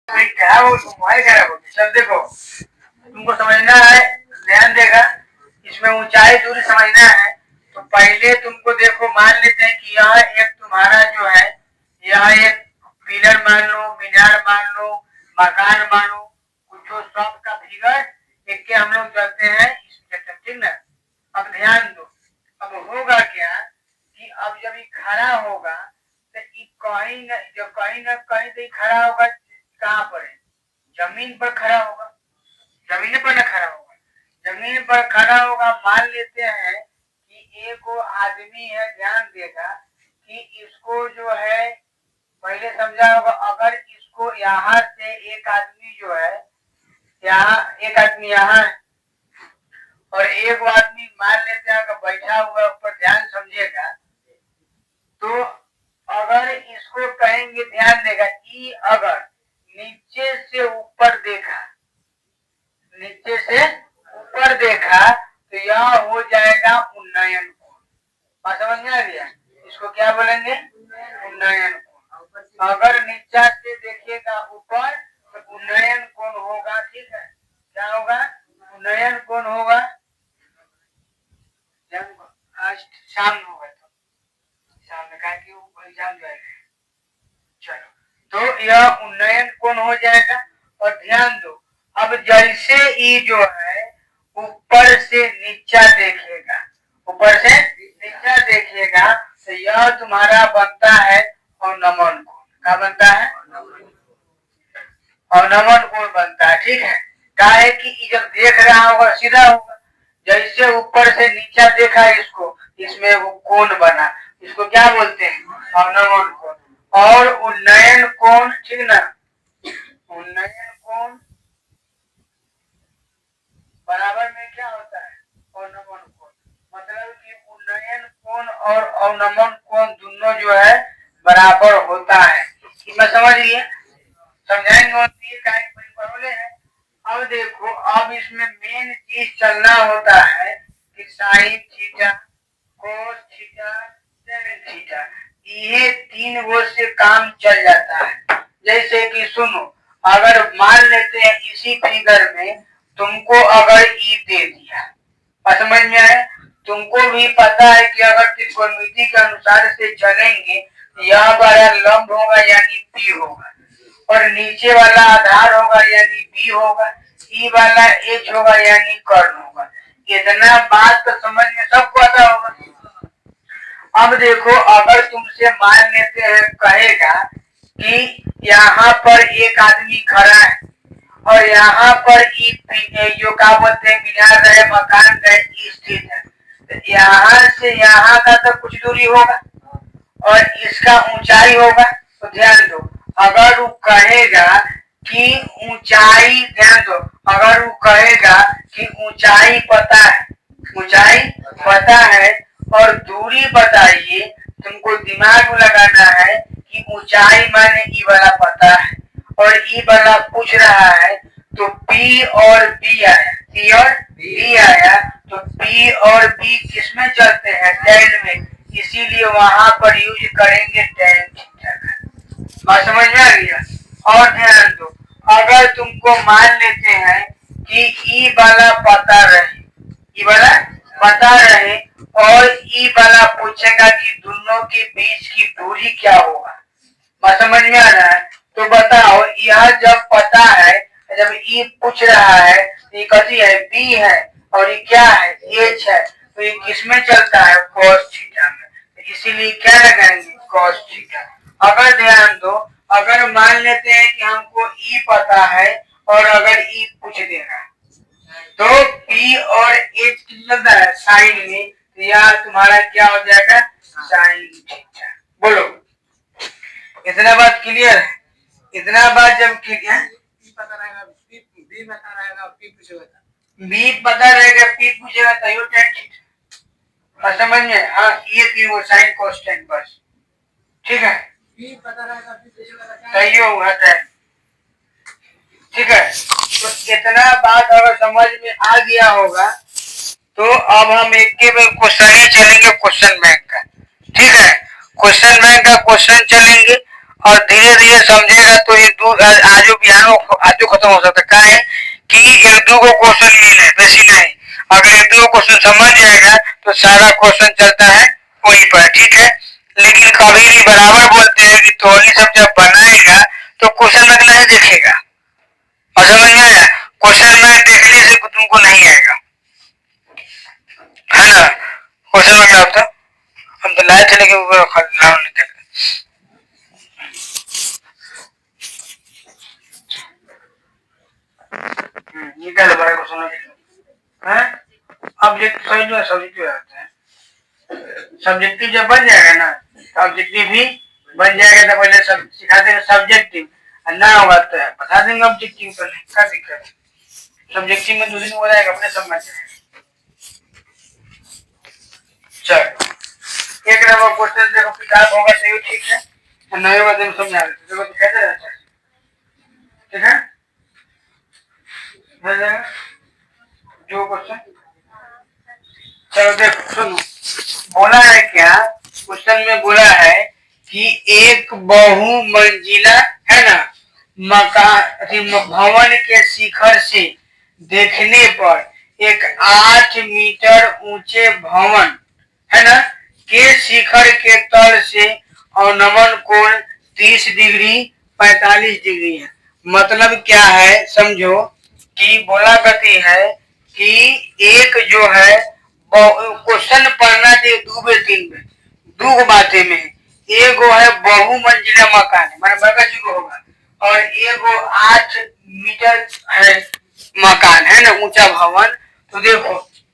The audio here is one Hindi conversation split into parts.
भाई क्या वो तुम्हारे खराब होगी। चल देखो तुमको समझना है, ध्यान देगा इसमें ऊंचाई दूरी समझना है। तो पहले तुमको देखो मान लेते हैं कि यह एक तुम्हारा जो है, यह एक पिलर मान लो, मीनार मान लो, मकान मानो, कुछ सब का फिगर एक के हम लोग चलते हैं इस चक्कर, ठीक ना। अब ध्यान दो, अब होगा क्या कि अब जब ये खड़ा होगा तो कहीं न जो कहीं ना कहीं तो खड़ा होगा, कहाँ पर है, जमीन पर खड़ा होगा, जमीन पर न खड़ा होगा, जमीन पर खड़ा होगा। मान लेते हैं कि एक वो आदमी है, ध्यान देगा कि इसको जो है पहले समझा होगा, अगर इसको यहाँ से एक आदमी जो है, यहाँ एक आदमी यहाँ है और एक आदमी मान लेते हैं अगर बैठा हुआ ऊपर, ध्यान समझिएगा। तो अगर इसको कहेंगे, ध्यान देगा कि अगर नीचे से ऊपर देखा, नीचे से ऊपर देखा तो यह हो जाएगा उन्नयन कोण। बात समझ में आ गया? इसको क्या बोलेंगे? उन्नयन कोण। अगर नीचा से देखिएगा ऊपर तो उन्नयन कोण होगा, ठीक है। क्या होगा? उन्नयन कोण होगा। जब आज शाम होगा तो शाम में कहा कि एग्जाम जाएगा, चलो तो यह उन्नयन कोण हो जाएगा। और ध्यान दो, अब जैसे ही जो है ऊपर से नीचा देखेगा, ऊपर से नीचा देखेगा तो यह तुम्हारा बनता है अवनमन कोण। क्या बनता है? अवनमन कोण बनता है, ठीक है। क्या है कि जब देख रहा होगा सीधा होगा, जैसे ऊपर से नीचा देखा इसको, इसमें वो कोण बना, इसको क्या बोलते हैं? अवनमन कोण। और उन्नयन कोण, ठीक ना, उन्नयन कोण बराबर में क्या होता है? अवनमन कोण। मतलब कि उन्नयन कोण और अवनमन कोण दोनों जो है बराबर होता है। मैं समझ लिया, समझाएंगे और बोले हैं। अब देखो, अब इसमें मेन चीज चलना होता है कि sine theta, cos theta, tan theta, ये तीन वो से काम चल जाता है। जैसे कि सुनो, अगर मान लेते हैं इसी फिगर में तुमको अगर ई दे दिया, समझ में आए, तुमको भी पता है कि अगर त्रिकोणमिति के अनुसार से चलेंगे यह वाला लंब होगा यानी पी होगा, और नीचे वाला आधार होगा यानी बी होगा, ई वाला एच होगा यानी कर्ण होगा। इतना बात तो समझ में सबको आता होगा। अब देखो, अगर तुमसे मान लेते हैं कहेगा कि यहाँ पर एक आदमी खड़ा है और यहाँ पर जो क्या बोलते हैं मीनार रहे, मकान रहे, स्थित है, तो यहाँ से यहाँ का तो कुछ दूरी होगा और इसका ऊंचाई होगा। तो ध्यान दो, अगर वो कहेगा कि ऊंचाई, ध्यान दो, अगर वो कहेगा कि ऊंचाई पता है, ऊंचाई पता है और दूरी बताइए, तुमको दिमाग में लगाना है कि ऊंचाई माने ई वाला पता है और ई वाला पूछ रहा है, तो P और B आया, P और B आया, तो P और B किसमें चलते हैं? टेन में, इसीलिए वहां पर यूज करेंगे टेन थीटा का। बात समझ में आ गया? और ध्यान दो, अगर तुमको मान लेते हैं कि ई वाला पता रहे, ई वाला पता रहे और ई वाला पूछेगा कि दोनों के बीच की दूरी क्या होगा। बात समझ में आ रहा है? तो बताओ, यह जब पता है, जब ई पूछ रहा है तो ये कथी है? बी है, और ये क्या है? एच है, तो ये किसमें चलता है? कॉस थीटा में, तो इसीलिए क्या लगाएंगे? Cos theta. अगर ध्यान दो, अगर मान लेते हैं कि हमको ई पता है और अगर ई पूछ देगा तो P और H कितना है? साइन में, तो यह तुम्हारा क्या हो जाएगा? Sine theta. बोलो, इतना बात क्लियर है? इतना बात जब क्लियर, पता रहेगा बी पता रहेगा, पी पूछेगा, बी पता रहेगा, पी पूछेगा तो यो टेन थीटा। समझ में? हाँ, ये तीन वो साइन कोस टेन, बस ठीक है। बी पता रहेगा, पी पूछेगा तो यो हुआ टेन, ठीक है। तो इतना बात अगर समझ में आ गया होगा तो अब हम एक के क्वेश्चन ही चलेंगे, क्वेश्चन बैंक का, ठीक है। क्वेश्चन बैंक का क्वेश्चन चलेंगे और धीरे धीरे समझेगा तो ये आजो बिहानो आजो खत्म हो सकता है। क्या है कि एक दो को क्वेश्चन मिल है बेसी नहीं, अगर एक दो क्वेश्चन समझ जाएगा तो सारा क्वेश्चन चलता है वहीं पर, ठीक है। लेकिन कभी भी बराबर बोलते हैं कि तोली सब जब बनाएगा तो क्वेश्चन अगला ही देखेगा, और समझ में आया, क्वेश्चन में देखने से तुमको नहीं आएगा, है ना। क्वेश्चन में क्या होता, हम तो लाए थे लेकिन वो खराब निकल गया। ये क्या दोबारा क्वेश्चन है, ऑब्जेक्ट सही जो है सब्जेक्टिव आते हैं, सब्जेक्टिव जब बन जाएगा ना तो ऑब्जेक्टिव भी बन जाएगा। तो पहले सब सिखा देंगे सब्जेक्टिव, ना होगा तो बता देंगे ऑब्जेक्टिव, कर क्या दिक्कत है। सब्जेक्टिव में 2 दिन हो जाएगा, अपने समझ जाएगा। चलो एक नंबर क्वेश्चन देखो, किताब होगा तो ठीक है, नहीं होगा तो समझा देते, देखो कैसे रहता है, ठीक है। जो क्वेश्चन, चलो देखो सुनो, बोला है क्या, क्वेश्चन में बोला है कि एक बहुमंजिला है ना मकान भवन के शिखर से देखने पर एक 8 मीटर ऊंचे भवन है ना के शिखर के तल से अवनमन कोण 30 डिग्री 45 डिग्री है। मतलब क्या है समझो कि बोला करती है कि एक जो है क्वेश्चन पढ़ना चाहिए 2 में 3 में, 2 बातें में, एगो है बहुमंजिला मकान है माने बड़का चीज होगा, और एगो 8 मीटर है मकान है ना ऊंचा भवन। तो देखो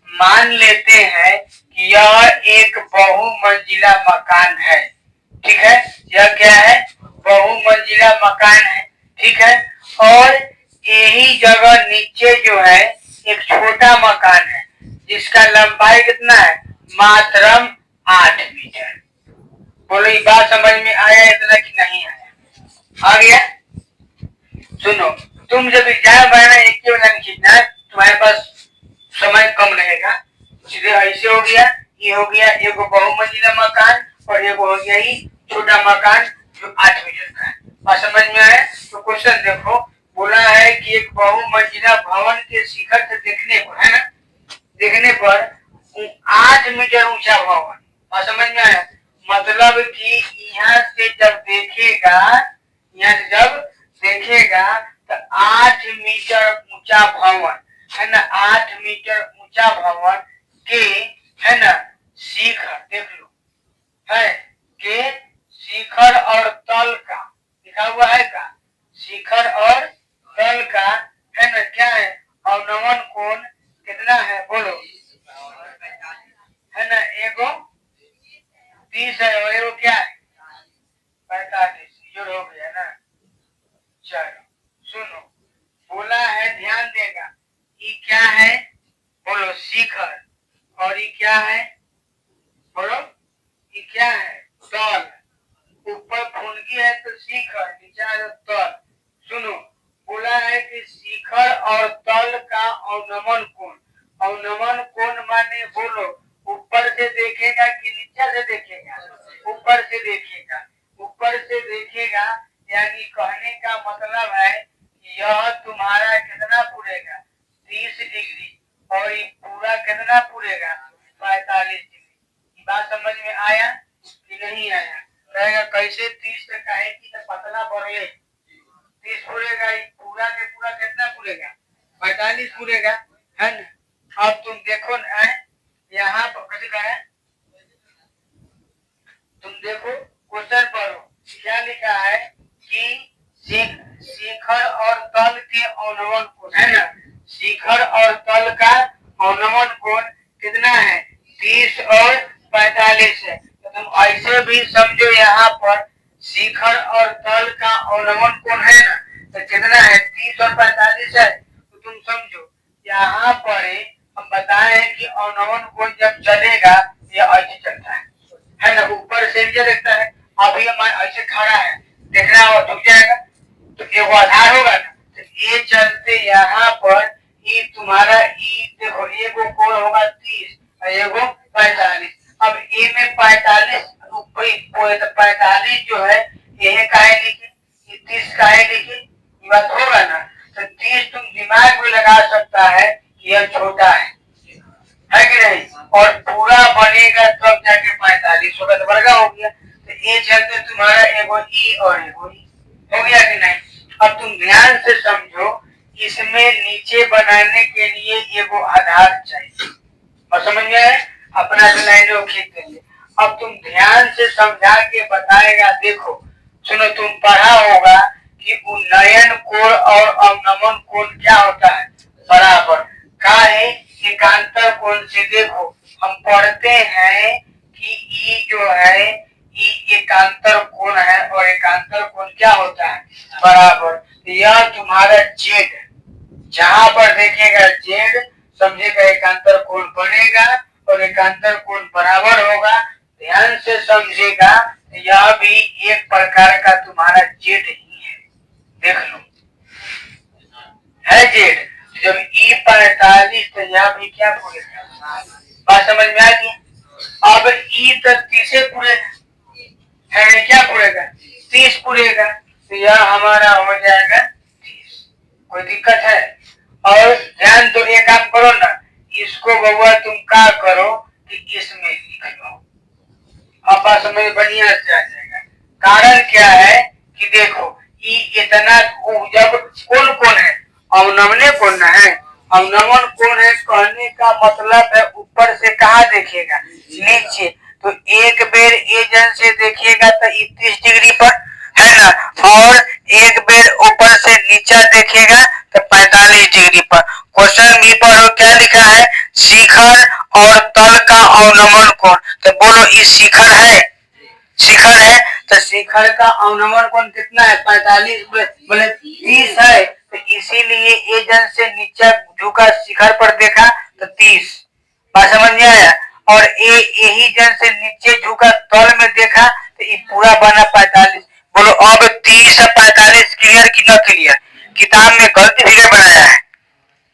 मान लेते हैं कि यह एक बहुमंजिला मकान है, ठीक है, यह क्या है बहुमंजिला मकान है, ठीक है। और यही जगह नीचे जो है एक छोटा मकान है जिसका लंबाई कितना है मात्रम 8 मीटर। बोलो ये बात समझ में आया इतना कि नहीं आया, आ गया। सुनो तुम जब एग्जाम बनाना एक ही बना खींचना, तुम्हारे पास समय कम रहेगा, सीधे ऐसे हो गया, ये हो गया एगो बहुमंजिला मकान और एगो हो गया ही छोटा मकान जो 8 मीटर का है। बात समझ में आया। तो क्वेश्चन देखो बोला है कि एक बहुमंजिला भवन के शिखर से देखने पर है ना, देखने पर 8 मीटर ऊंचा भवन, बात समझ में आया। मतलब कि यहाँ से जब देखेगा, यहाँ से जब देखेगा तो 8 मीटर ऊंचा भवन है ना, 8 मीटर ऊंचा भवन के है ना शिखर देख लो है के शिखर और तल का लिखा हुआ है का, शिखर और तल का है ना क्या है अवनमन कोण कितना है बोलो, है ना एगो 30 है और एगो क्या है 45, जोड़ हो गया ना। चलो सुनो बोला है ध्यान देगा, ये क्या है बोलो शिखर, और ये क्या है बोलो, ये क्या है तल, ऊपर फुनगी है तो शिखर, नीचे है तो तल। सुनो बोला है कि शिखर और तल का अवनमन कोण, अवनमन कोण माने बोलो ऊपर से देखेगा कि नीचे से देखेगा, ऊपर से देखेगा, ऊपर से देखेगा, यानी कहने का मतलब है यह तुम्हारा कितना पूरेगा 30 डिग्री और ये पूरा कितना पूरेगा 45 डिग्री। बात समझ में आया कि नहीं आया, रहेगा कैसे 30 से कहे कि पतला बढ़े 30 पूरेगा, पूरा के पूरा कितना पूरेगा 45 पूरेगा, है ना। अब तुम देखो ना यहाँ पर कैसे का है, तुम देखो क्वेश्चन पढ़ो क्या लिखा है कि शिखर और तल के अवनमन कोण है ना, शिखर और तल का अवनमन कोण कितना है 30 और 45 है। तो तुम ऐसे भी समझो यहाँ पर शिखर और तल का अवनमन कोण है ना तो कितना है 30 और 45 है। तो तुम समझो यहाँ पर हम बताए कि अवनमन कोण जब चलेगा यह ऐसे चलता है ना, ऊपर से नीचे देखता है, अभी हमारे ऐसे खड़ा है देखना वो झुक जाएगा तो एगो आधार होगा ना, तो ये चलते यहाँ पर ये तुम्हारा ये देखो एगो कोण होगा 30 और एगो 45। अब ए में 45 ऊपर 45 जो है ये काहे लिखे, ये 30 काहे लिखे, ये बात होगा ना। तो 30 तुम दिमाग में लगा सकता है कि यह छोटा है कि नहीं, और पूरा बनेगा तब जाके 45 होगा, तो बड़का हो गया। तो ये चलते तुम्हारा एगो ई और एगो ई हो गया कि नहीं। अब तुम ध्यान से समझो, इसमें नीचे बनाने के लिए एगो आधार चाहिए, और समझ में आए, अपना लाइन खींच देंगे। अब तुम ध्यान से समझा के बताएगा। देखो सुनो, तुम पढ़ा होगा कि उन्नयन कोण और अवनमन कोण क्या होता है, बराबर का है एकांतर कोण से। देखो हम पढ़ते हैं कि ई जो है ई एकांतर कोण है, और एकांतर कोण क्या होता है, बराबर। यह तुम्हारा जेड, जहां पर देखेगा जेड समझेगा एकांतर कोण बनेगा, और एकांतर कोण बराबर होगा। ध्यान से समझेगा, यह भी एक प्रकार का तुम्हारा जेड ही है, देख लो है जेड। जब ई 45 तो यह भी क्या पूरेगा, बात समझ में आ गई। अब ई तक 30 पूरे है, क्या पूरेगा, 30 पूरेगा, तो यह हमारा हो जाएगा 30। कोई दिक्कत है। और ध्यान दो, एक काम करो ना, इसको बउआ तुम क्या करो कि इसमें लिख लो, अब बात समझ बढ़िया से आ जाएगा। कारण क्या है कि देखो ई इतना, जब कौन कौन है, अवनमने कौन है, अवनमन कौन है, कहने का मतलब है ऊपर से कहा देखेगा, नीचे। तो एक बेर एजन से देखिएगा तो 30 डिग्री पर है ना, और एक बेर ऊपर से नीचा देखेगा तो 45 डिग्री पर। क्वेश्चन बी पर क्या लिखा है, शिखर और तल का अवनमन कोण। तो बोलो इस शिखर है, शिखर है, तो शिखर का अवनमन कोण कितना है, 45 बोले 30 है। तो इसीलिए एजन से नीचा झुका शिखर पर देखा तो 30, बात समझ में आया। और यही जन से नीचे झुका तल में देखा तो ये पूरा बना 45। बोलो अब 30 और 45 क्लियर कि न क्लियर, किताब में गलती फिगर बनाया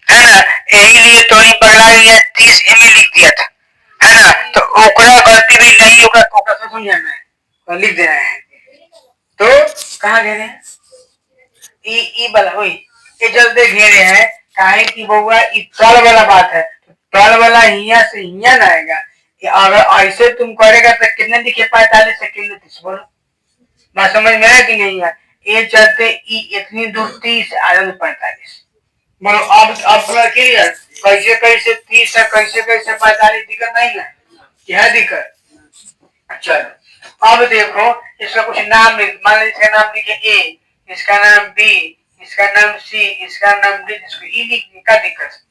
है ना, यही लिए तो ही पगला लिया 30 एम लिख दिया था, है ना। तो ओकरा गलती भी नहीं, ओकरा समझाना है, तो लिख देना है। तो कहाँ घेरे हैं, ई वाला हुई, ये जल्दी घेरे हैं, काहे की बउआ ई तल वाला बात है, तल वाला हिया से हिया ना आएगा। अगर ऐसे तुम करेगा तो कितने दिखे, 45 से कितने 30, बोलो बात समझ में आया कि नहीं है। ये चलते ई इतनी दूर 30 आगे 45, बोलो अब पूरा क्लियर, कैसे कैसे 30 है, कैसे कैसे 45, दिक्कत नहीं है, क्या दिक्कत। चलो अब देखो इसका कुछ नाम लिख, मान लीजिए इसका नाम लिखे ए, इसका नाम बी, इसका नाम सी, इसका नाम डी, इसको ई लिखने का दिक्कत,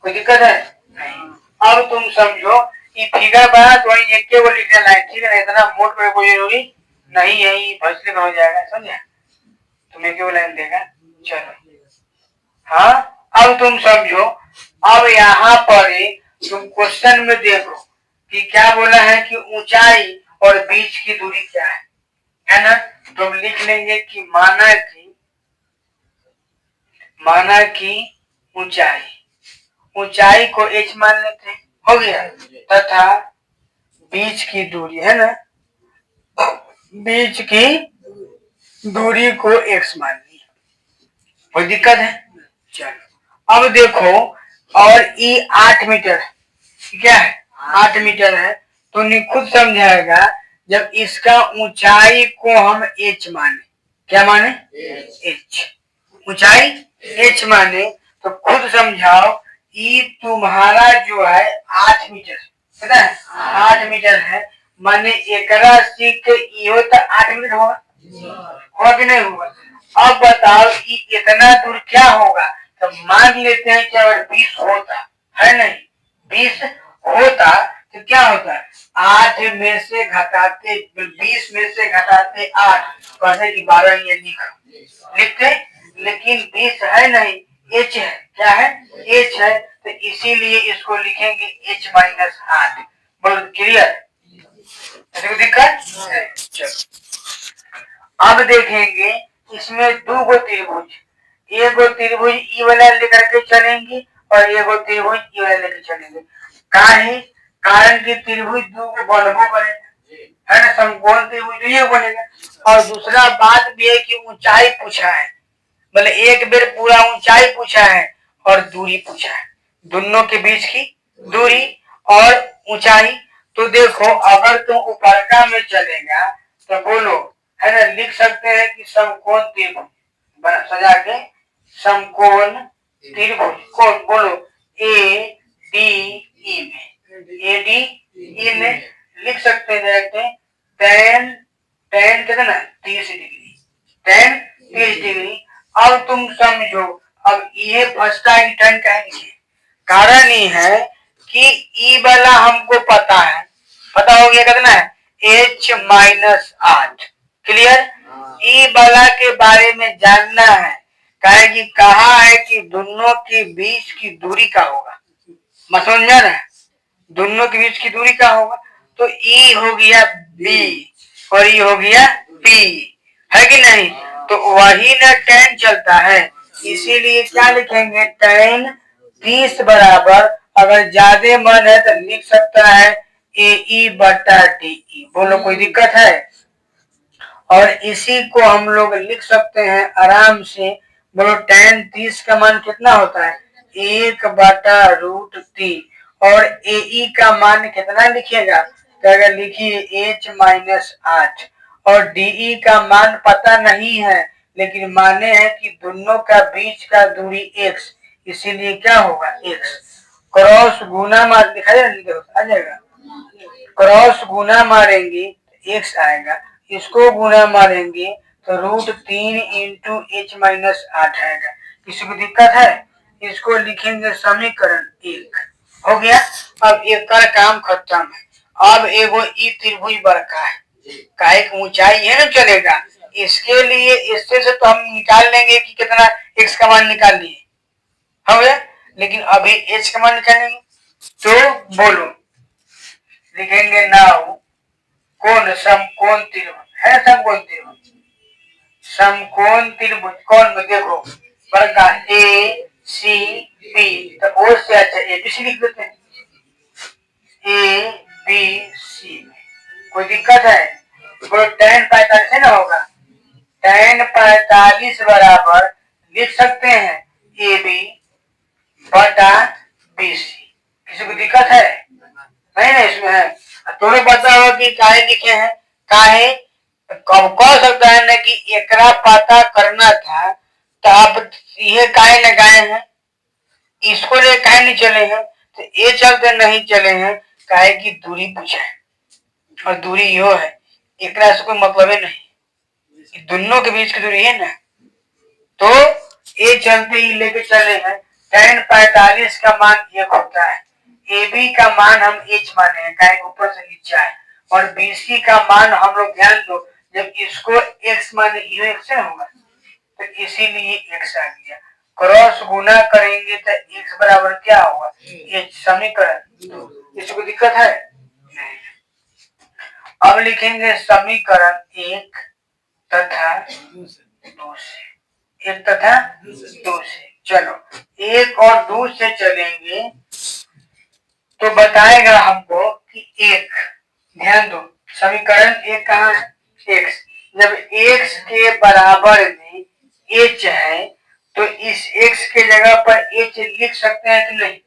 कोई दिक्कत है नहीं। अब तुम समझो ये फिगर बना तो एक के वो लिख देना है, ठीक है, इतना मोट पे कोई जरूरी नहीं है, ये भसले में हो जाएगा, समझे, तुम्हें क्यों लाइन देगा। चलो हाँ, अब तुम समझो, अब यहाँ पर तुम क्वेश्चन में देखो कि क्या बोला है कि ऊंचाई और बीच की दूरी क्या है ना। तुम लिख लेंगे कि माना कि ऊंचाई, ऊंचाई को h मान लेते हैं, हो गया, तथा बीच की दूरी है ना, बीच की दूरी को x मान लिया, कोई दिक्कत है। चलो अब देखो, और ई 8 मीटर क्या है, 8 मीटर है, तो नहीं खुद समझाएगा। जब इसका ऊंचाई को हम h माने, क्या माने, h, ऊंचाई h माने, तो खुद समझाओ ई तुम्हारा जो है 8 मीटर, पता है 8 मीटर है, माने एकरा सीख इहो तो 8 मीटर होगा कि नहीं होगा। अब बताओ इतना दूर क्या होगा, तो मान लेते हैं कि अगर 20 होता है, नहीं 20 होता तो क्या होता है, 8 में से घटाते 20 में से घटाते 8, कहते कि 12 ये लिखते, लेकिन 20 है नहीं, h है, क्या है, h है, तो इसीलिए इसको लिखेंगे h माइनस 8। बोलो क्लियर, दिक्कत। चलो अब देखेंगे इसमें दो गो त्रिभुज, एक गो त्रिभुज ई वाला लेकर के चलेंगे और एक गो त्रिभुज ई वाला लेकर चलेंगे। काहे, कारण कि त्रिभुज दो गो बनबो करे, है ना, समकोण त्रिभुज तो ये बनेगा। और दूसरा बात भी है कि ऊंचाई पूछा है, मतलब एक बेर पूरा ऊंचाई पूछा है और दूरी पूछा है, दोनों के बीच की दूरी और ऊंचाई। तो देखो अगर तुम उपरका में चलेगा तो बोलो, है ना, लिख सकते हैं कि समकोण त्रिभुज बना सजा के, समकोण त्रिभुज कौन बोलो, ए डी ई में, ए डी ई में लिख सकते हैं डायरेक्ट, टेन टेन कितना 30 डिग्री, टेन 30 डिग्री। अब तुम समझो, अब ये फंसता है टेन का है, कारण ये है कि ई वाला हमको पता है, पता हो गया कितना है H-8। क्लियर, ई वाला के बारे में जानना है, कहे कि कहा है कि दोनों के बीच की दूरी का होगा, मत समझ में आ रहा है, दोनों के बीच की दूरी का होगा। तो ई हो गया बी और ई हो गया पी, है कि नहीं, तो वही ना टेन चलता है, इसीलिए क्या लिखेंगे, टेन 30 बराबर, अगर ज्यादा मन है तो लिख सकता है ए ई बटा डी ई, बोलो कोई दिक्कत है। और इसी को हम लोग लिख सकते हैं आराम से, बोलो टेन 30 का मान कितना होता है 1/√3, और ए ई का मान कितना लिखिएगा, तो अगर लिखिए H-8, और डीई का मान पता नहीं है लेकिन माने हैं कि दोनों का बीच का दूरी x, इसीलिए क्या होगा x, क्रॉस गुना मार दिखाई आ जाएगा, क्रॉस गुना मारेंगे x आएगा, इसको गुना मारेंगे तो √3 इंटू H-8 आएगा। किसी को दिक्कत है, इसको लिखेंगे समीकरण 1, हो गया। अब एक का काम खत्म है। अब एगो ई त्रिभुज बड़का है, काहे की ऊंचाई है ना चलेगा, इसके लिए इससे से तो हम निकाल लेंगे कि कितना x का मान निकाल लिए, हो गया, लेकिन अभी h का मान निकालेंगे। तो बोलो लिखेंगे नाउ कौन, समकोण त्रिभुज है, समकोण त्रिभुज, समकोण त्रिभुज कौन में देखो बड़का ए सी बी, तो ओ से अच्छा ए बी सी लिख देते हैं, ए बी सी में कोई दिक्कत है, तो टेन 45 है ना होगा, टेन 45 बराबर लिख सकते हैं ए बी बटा बी सी। किसी को दिक्कत है, नहीं ना इसमें है, तुम्हें पता हो कि काहे लिखे हैं, काहे कब कह सकता है ना कि एकरा पता करना था, तो आप ये काहे लगाए हैं, इसको ले काहे नहीं चले हैं, तो ये चलते नहीं चले हैं काहे की दूरी पूछा है, और दूरी यो है, एकरा से कोई मतलब ही नहीं, दोनों के बीच की दूरी है ना, तो ये चलते ही लेके चले हैं। टेन 45 का मान 1 होता है, ए बी का मान हम h माने हैं, काहे ऊपर से नीचे है, और बी सी का मान हम लोग ध्यान दो, जब इसको x माने ये x से होगा, तो इसीलिए x आ गया, क्रॉस गुना करेंगे तो x बराबर क्या होगा h, समीकरण, इसको दिक्कत है नहीं। अब लिखेंगे समीकरण 1 तथा 2 से, 1 तथा 2 से, चलो 1 और 2 से चलेंगे तो बताएगा हमको कि 1, ध्यान दो समीकरण 1 कहाँ है, x, जब x के बराबर में h है तो इस x के जगह पर h लिख सकते हैं कि नहीं,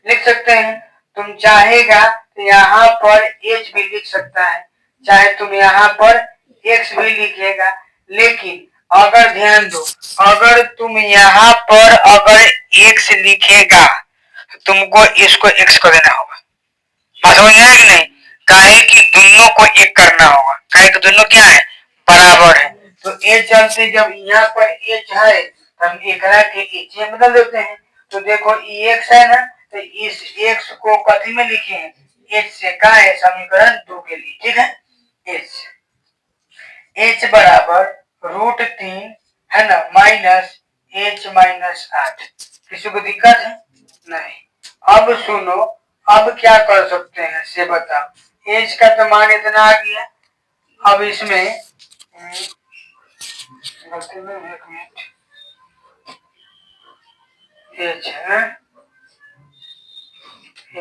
लिख सकते हैं, तुम चाहेगा तो यहाँ पर h भी लिख सकता है, चाहे तुम यहाँ पर x भी लिखेगा, लेकिन अगर ध्यान दो, अगर तुम यहाँ पर अगर x लिखेगा तो तुमको इसको x कर देना होगा, बात समझ में आया कि नहीं, काहे कि दोनों को एक करना होगा, काहे कि दोनों क्या है बराबर है, तो ए चलते जब यहाँ पर h है तो हम एकरा के h में बदल देते हैं, तो देखो x है ना, तो इस x को कथी में लिखे हैं h से, का है समीकरण 2 के लिए, ठीक है, h बराबर √3 है ना माइनस H-8, किसी को दिक्कत है नहीं। अब सुनो, अब क्या कर सकते हैं से बताओ, h का तो मान इतना आ गया, अब इसमें एक मिनट, h है, h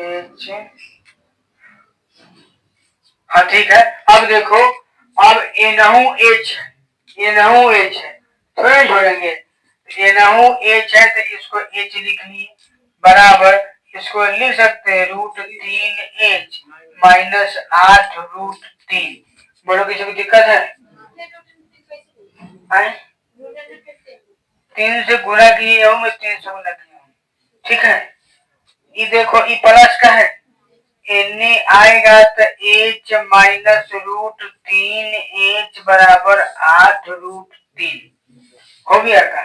हाँ ठीक है। अब देखो, अब एनहू एच है, एनहू एच है, थोड़े छोड़ेंगे। एनहू एच है तो इसको एच लिख लिए, बराबर इसको लिख सकते हैं √3 H -8 √3। बोलो किसी को दिक्कत है? 3 से गुणा किए हूँ मैं, 3 से गुणा किया हूँ, ठीक है। ये देखो ये प्लस का है, एन आएगा तो H -√3H बराबर 8 √3 हो गया का।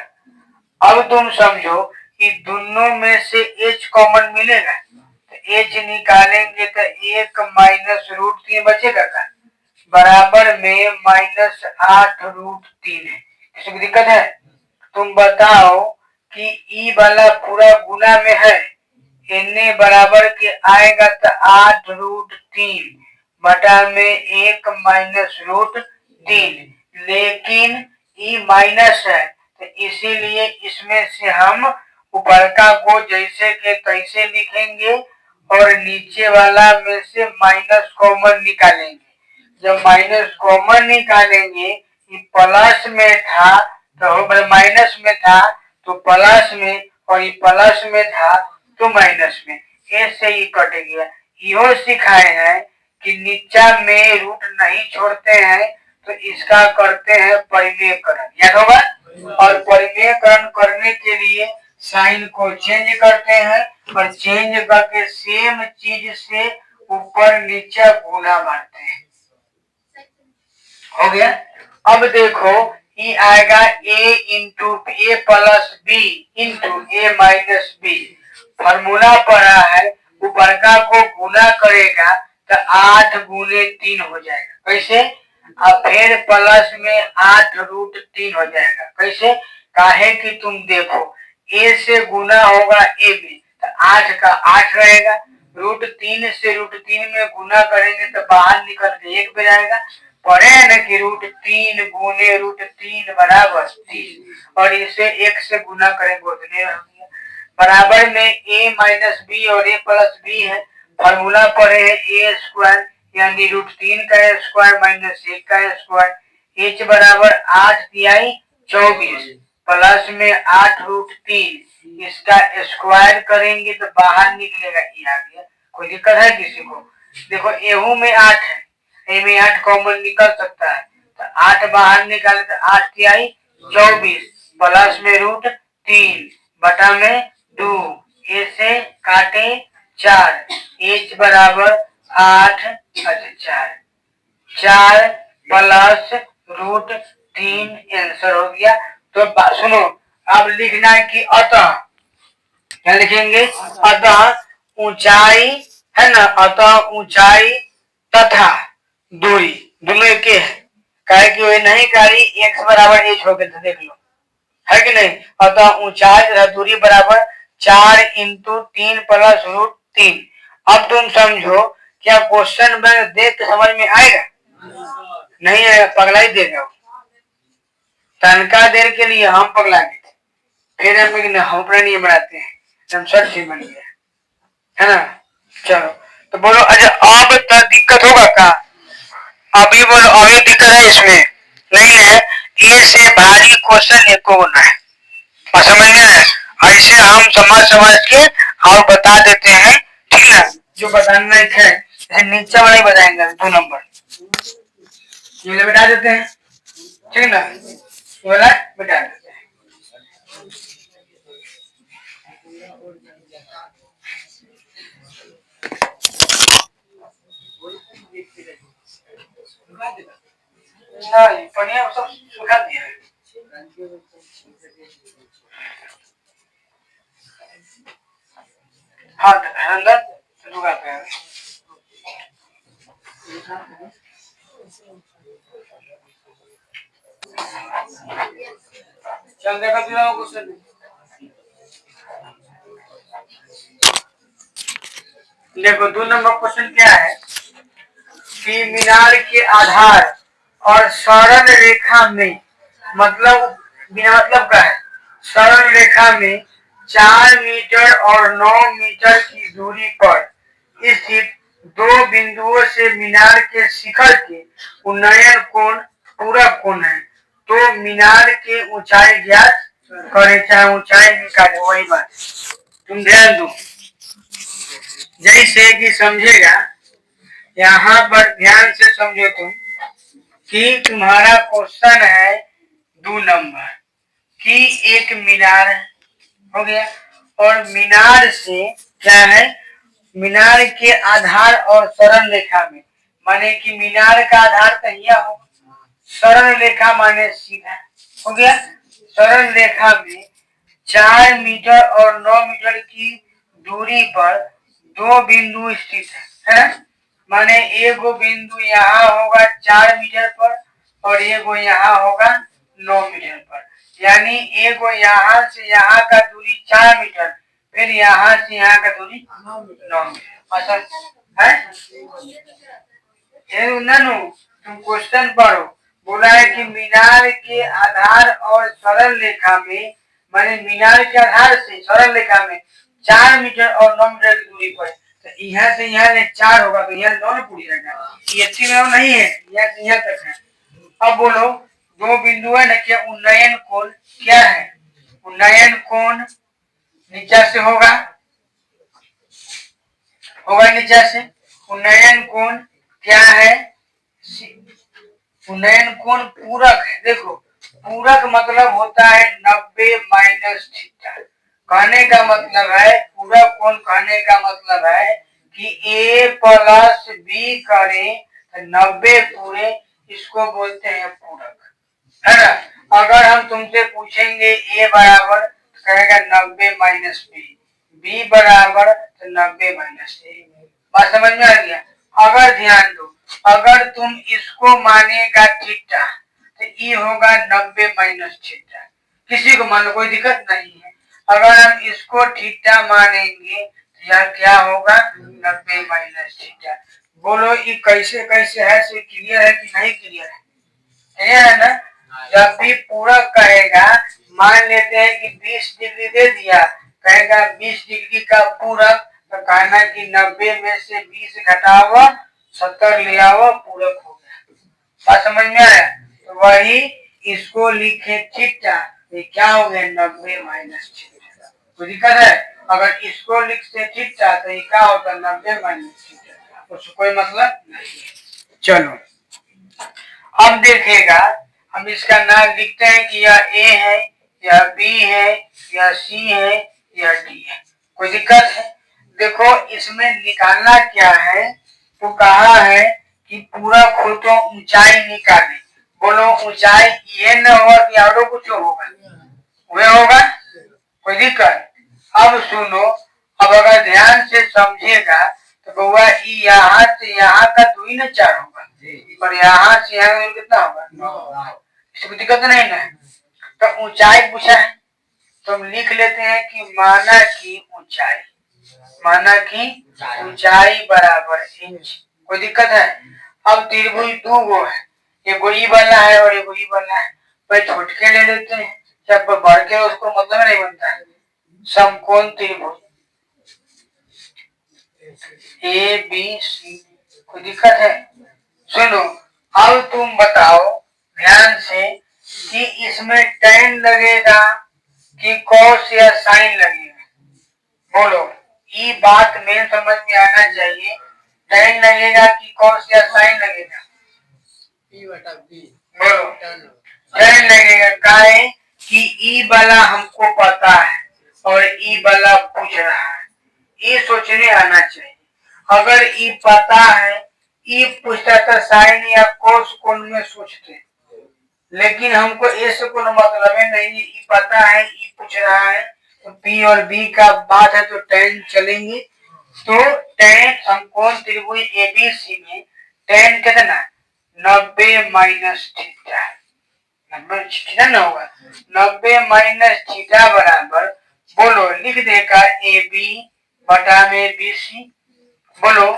अब तुम समझो कि दोनों में से H कॉमन मिलेगा तो H निकालेंगे तो 1 -√3 बचेगा का, बराबर में -8 √3 है। किसी को दिक्कत है? तुम बताओ कि ई वाला पूरा गुना में है, एन बराबर के आएगा तो 8 √3 बटा में 1 -√3, लेकिन ई माइनस है तो इसीलिए इसमें से हम ऊपर का को जैसे के तैसे लिखेंगे और नीचे वाला में से माइनस कॉमन निकालेंगे। जब माइनस कॉमन निकालेंगे, ये प्लस में था तो माइनस में था तो प्लस में, और ये प्लस में था तो माइनस में, ऐसे ही कट गया। यो सिखाए हैं कि नीचा में रूट नहीं छोड़ते हैं तो इसका करते हैं परिमेयकरण, याद होगा। और परिमेयकरण करने के लिए साइन को चेंज करते हैं और चेंज करके सेम चीज से ऊपर नीचे गुना मारते हैं। हो गया। अब देखो ये आएगा a plus b into a minus b, formula पढ़ा है, ऊपर का को गुना करेगा तो 8 गुने 3 हो जाएगा। कैसे? अब फिर प्लस में 8 √3 हो जाएगा। कैसे? काहे कि तुम देखो a से गुना होगा a में तो 8 का 8 रहेगा, √3 से √3 में गुना करेंगे तो बाहर निकल के 1 बच जाएगा। पढ़े न कि √3 गुने √3 बराबर 3, और इसे 1 से गुना करेंगे उतने बराबर में a माइनस बी और a प्लस बी है। फॉर्मूला पढ़े है a स्क्वायर यानी √3 का स्क्वायर माइनस 1 का स्क्वायर, h बराबर 8 तिहाई 24 प्लस में 8 √3, इसका स्क्वायर करेंगे तो बाहर निकलेगा ये आ गया। कोई दिक्कत है किसी को? देखो एहू में 8 है, ए में 8 कॉमन निकल सकता है तो 8 बाहर निकाले तो 8 तिहाई 24 प्लस में √3 बटा में 2, ए से काटे 4, h बराबर 8 अच्छा 4 प्लस √3 आंसर हो गया। तो सुनो, अब लिखना है कि अतः, क्या लिखेंगे? अतः ऊंचाई है ना, अतः ऊंचाई तथा दूरी दोनों एक है, काहे कि वे नहीं कारी x बराबर h हो गए तो देख लो, है कि नहीं। अतः ऊंचाई तथा दूरी बराबर 4 इंटू 3 प्लस √3। अब तुम समझो, क्या क्वेश्चन बैंक देख के समझ में आएगा? नहीं आएगा, पगला ही देगा। तनका देर के लिए हम पगला गए थे, फिर हम अपना नियम बनाते हैं, हम सब ठीक बन गया है ना। चलो तो बोलो, अच्छा अब तो दिक्कत होगा का? अभी बोलो, अभी दिक्कत है इसमें? नहीं है। ए से भारी क्वेश्चन एक को होना है, और समझ में आया? ऐसे हम समझ के और बता देते हैं, ठीक है। जो बताना है नीचे वाला ही बताएंगे 2 नंबर, ये बता देते हैं, ठीक ना, ये वाला बता देते हैं। नहीं, पनिया सब सुखा दिया है। हाँ अंदर रुका पे है। चल देखा दिया कुछ देखो 2 नंबर क्वेश्चन क्या है कि मीनार के आधार और सरल रेखा में, मतलब बिना मतलब का है, सरल रेखा में 4 मीटर और 9 मीटर की दूरी पर स्थित दो बिंदुओं से मीनार के शिखर के उन्नयन कोण पूरक कोण है, तो मीनार के ऊंचाई ज्ञात करे, चाहे ऊंचाई निकाले। वही बात तुम ध्यान दो, जैसे कि समझेगा, यहाँ पर ध्यान से समझो तुम कि तुम्हारा क्वेश्चन है 2 नंबर कि एक मीनार हो गया, और मीनार से क्या है, मीनार के आधार और सरल रेखा में, माने कि मीनार का आधार कहिया हो, सरल रेखा माने सीधा हो गया, सरल रेखा में 4 मीटर और 9 मीटर की दूरी पर दो बिंदु स्थित है, माने एगो बिंदु यहाँ होगा 4 मीटर पर और एगो यहाँ होगा 9 मीटर पर, यानी एगो यहाँ से यहाँ का दूरी 4 मीटर, फिर यहाँ से यहाँ का दूरी 9 मीटर। असल है ननु, तुम क्वेश्चन पढ़ो, बोला है कि मीनार के आधार और सरल रेखा में, माने मीनार के आधार से सरल रेखा में 4 मीटर और 9 मीटर की दूरी पर, तो यहाँ से यहाँ ले 4 होगा, तो यहाँ 9 पूरी रहेगा, ये 3 नहीं है, यहाँ से यहाँ तक है। अब बोलो दो बिंदु है ना, क्या उन्नयन कोण क्या है, उन्नयन कोण नीचे से होगा, नीचे से। उन्नयन कोण क्या है, उन्नयन कोण पूरक है। देखो पूरक मतलब होता है 90 माइनस थीटा, कहने का मतलब है पूरक कोण, कहने का मतलब है कि a प्लस बी करें तो 90 पूरे, इसको बोलते हैं पूरक, है ना। अगर हम तुमसे पूछेंगे a बराबर, कहेगा 90 माइनस बी, बी बराबर तो 90 माइनस ए, बात समझ में आ गया। अगर ध्यान दो, अगर तुम इसको मानेगा थीटा तो ये होगा 90 माइनस थीटा, किसी को मान लो कोई दिक्कत नहीं है। अगर हम इसको थीटा मानेंगे तो यह क्या होगा 90 माइनस थीटा। बोलो ये कैसे कैसे है, से क्लियर है कि नहीं क्लियर है, क्लियर है ना। जब भी पूरक कहेगा, मान लेते हैं कि 20 डिग्री दे दिया, कहेगा 20 डिग्री का पूरक, तो कहना कि 90 में से 20 घटाओ 70 ले आओ, पूरक हो गया। बात समझ में आया, तो वही इसको लिखे थीटा, ये क्या हो गया 90 माइनस थीटा। कोई दिक्कत है, अगर इसको लिखते थीटा तो ये क्या होता 90 माइनस थीटा, उसको कोई मतलब नहीं। चलो अब देखेगा, हम इसका नाम लिखते हैं कि यह ए है, यह बी है, यह सी है, यह डी है। कोई दिक्कत है, देखो इसमें निकालना क्या है, तो कहा है कि पूरा हो तो ऊंचाई निकाले। बोलो ऊंचाई ये न होगा कि और कुछ होगा, वह होगा, कोई दिक्कत। अब सुनो, अब अगर ध्यान से समझेगा तो बउआ यहाँ से यहाँ का 2 न 4 होगा, और यहाँ से यहाँ कितना होगा, इसको दिक्कत नहीं ना। तो ऊंचाई पूछा है तो हम लिख लेते हैं कि माना की ऊंचाई, माना की ऊंचाई बराबर इंच। कोई दिक्कत है। अब त्रिभुज 2 गो है, एगो ई वाला है और एगो ई वाला है, पर छोटके ले लेते हैं, जब बढ़ के उसको मतलब नहीं बनता है। समकोण त्रिभुज ए बी सी, कोई दिक्कत है। सुनो अब तुम बताओ ध्यान से कि इसमें tan लगेगा कि cos या sin लगेगा, बोलो ये बात में समझ में आना चाहिए। tan लगेगा कि cos या sin लगेगा, बोलो tan लगेगा, काहे कि ई वाला हमको पता है और ई वाला पूछ रहा है, ये सोचने आना चाहिए। अगर ई पता है, ई पूछता तो साइन या कोस कोण में सोचते, लेकिन हमको ए से कोई मतलब नहीं, ई पता है, ई पूछ रहा है, तो पी और बी का बात है तो tan चलेंगे। तो tan समकोण त्रिभुज एबीसी में tan कितना 90 माइनस थीटा, 90 थीटा ना होगा, 90 माइनस थीटा बराबर, बोलो लिख देगा ए बी बटा में बी सी। बोलो